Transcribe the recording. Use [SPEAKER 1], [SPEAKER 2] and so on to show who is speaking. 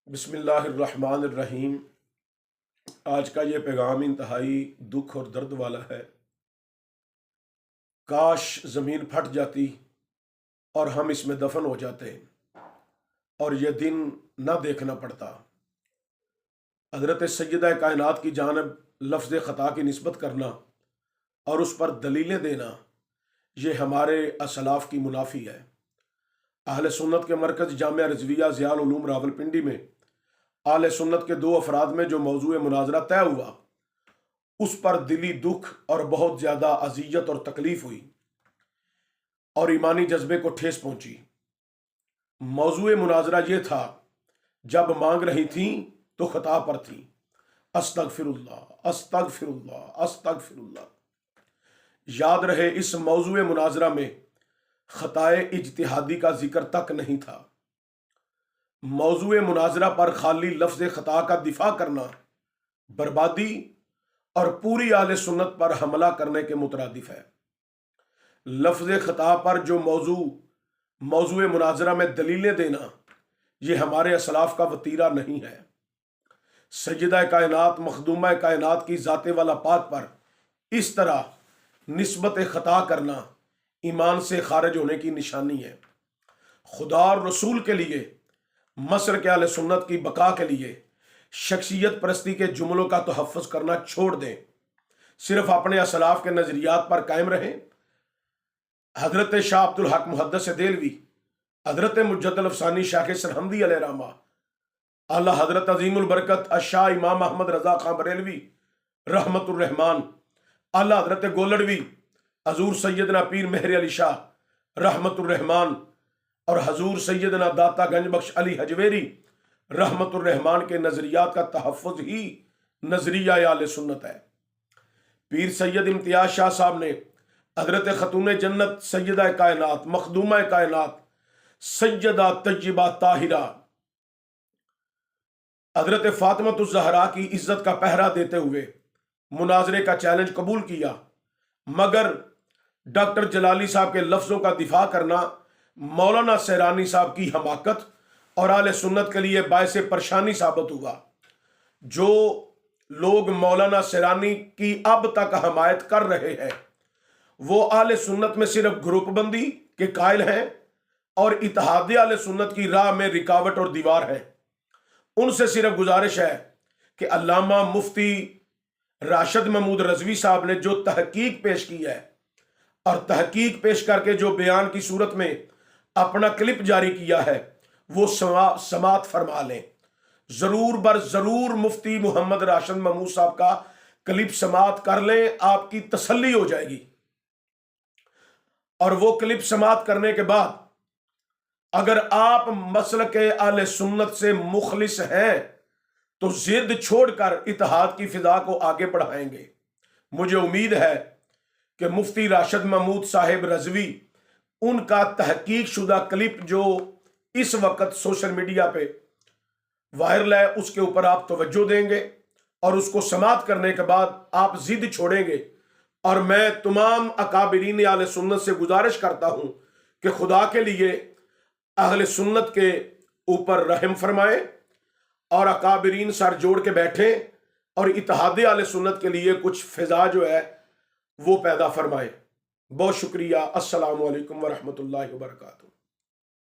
[SPEAKER 1] बिस्मिल्लाहिर्रहमानिर्रहीम। आज का ये पैगाम इंतहाई दुख और दर्द वाला है। काश ज़मीन फट जाती और हम इसमें दफन हो जाते और ये दिन न देखना पड़ता। हज़रत सय्यदा कायनात की जानब लफ्ज़ ख़ता की निस्बत करना और उस पर दलीलें देना, ये हमारे असलाफ़ की मुनाफी है। अहले सुन्नत के मरकज़ जामिया रिज़विया ज़ियाउल उलूम रावलपिंडी में आले सुन्नत के दो अफराद में जो मौजूए मुनाजरा तय हुआ, उस पर दिली दुख और बहुत ज़्यादा अजियत और तकलीफ हुई और ईमानी जज्बे को ठेस पहुंची। मौजूए मुनाजरा ये था, जब मांग रही थी तो खता पर थी। अस्तगफिरुल्लाह अस्तगफिरुल्लाह अस्तगफिरुल्लाह। याद रहे, इस मौजूए मुनाजरा में खताए इज्तिहादी का जिक्र तक नहीं था। मौजूए मुनाजरा पर खाली लफ्ज़ खता का दिफा करना बर्बादी और पूरी आले सुन्नत पर हमला करने के मुतरादिफ है। लफ्ज़ खता पर जो मौजूए मुनाजरा में दलीलें देना, ये हमारे असलाफ का वतीरा नहीं है। सय्यदा कायनात मखदूमा कायनात की ज़ाते वाला पाक पर इस तरह निस्बत खता करना ईमान से खारिज होने की निशानी है। खुदा और रसूल के लिए, मसर के आले सुन्नत की बका के लिए शख्सियत परस्ती के जुमलों का तहफ़्फ़ुज़ करना छोड़ दें। सिर्फ अपने असलाफ के नज़रियात पर कायम रहें। हज़रत शाह अब्दुल हक मुहद्दिस देलवी, हज़रत मुजद्दिद अफ़सानी शाह सरहमदी अलैहिर्रहमा, आला हज़रत अज़ीमुल बरकत अशाह इमाम अहमद रज़ा खां बरेलवी रहमतुर रहमान, आला हज़रत गोलड़वी हज़ूर सैयदना पीर मेहर अली शाह रहमतुर रहमान और हजूर सैयदना दाता गंज बख्श अली हजवेरी रहमतुर रहमान के नज़रियात का तहफ़्फ़ुज़ ही नज़रिया आले सुन्नत है। पीर सैयद इम्तियाज शाह साहब ने हज़रत खतून जन्नत सय्यदा कायनात मखदूमा कायनात सय्यदा तय्यबा ताहिरा हज़रत फ़ातिमतुज़ ज़हरा की इज्जत का पहरा देते हुए मुनाजरे का चैलेंज कबूल किया, मगर डॉक्टर जलाली साहब के लफ्ज़ों का दिफा करना मौलाना सैरानी साहब की हमाकत और आले सुन्नत के लिए बायसे परेशानी साबित हुआ। जो लोग मौलाना सैरानी की अब तक हमायत कर रहे हैं, वो आले सुन्नत में सिर्फ ग्रुप बंदी के कायल हैं और इत्तेहाद आले सुन्नत की राह में रिकावट और दीवार है। उनसे सिर्फ गुजारिश है कि अल्लामा मुफ्ती राशिद महमूद रज़वी साहब ने जो तहकीक पेश की है और तहकीक पेश करके जो बयान की सूरत में अपना क्लिप जारी किया है, वो समात फरमा लें। जरूर बर जरूर मुफ्ती मोहम्मद राशिद महमूद साहब का क्लिप समात कर लें, आपकी तसल्ली हो जाएगी। और वो क्लिप समात करने के बाद अगर आप मसलक आले सुन्नत से मुखलिस हैं तो जिद छोड़कर इत्तेहाद की फिजा को आगे बढ़ाएंगे। मुझे उम्मीद है कि मुफ्ती राशिद महमूद साहिब रज़वी, उनका तहकीक शुदा क्लिप जो इस वक्त सोशल मीडिया पे वायरल है, उसके ऊपर आप तवज्जो देंगे और उसको समात करने के बाद आप जिद छोड़ेंगे। और मैं तमाम अकाबिरीन आले सुन्नत से गुजारिश करता हूं कि खुदा के लिए अहले सुन्नत के ऊपर रहम फरमाएं और अकाबिरीन सर जोड़ के बैठें और इत्तेहाद आले सुन्नत के लिए कुछ फिजा जो है वो पैदा फरमाएं। बहुत शुक्रिया। अस्सलामु अलैकुम वरहमतुल्लाहि वबरकातुहू।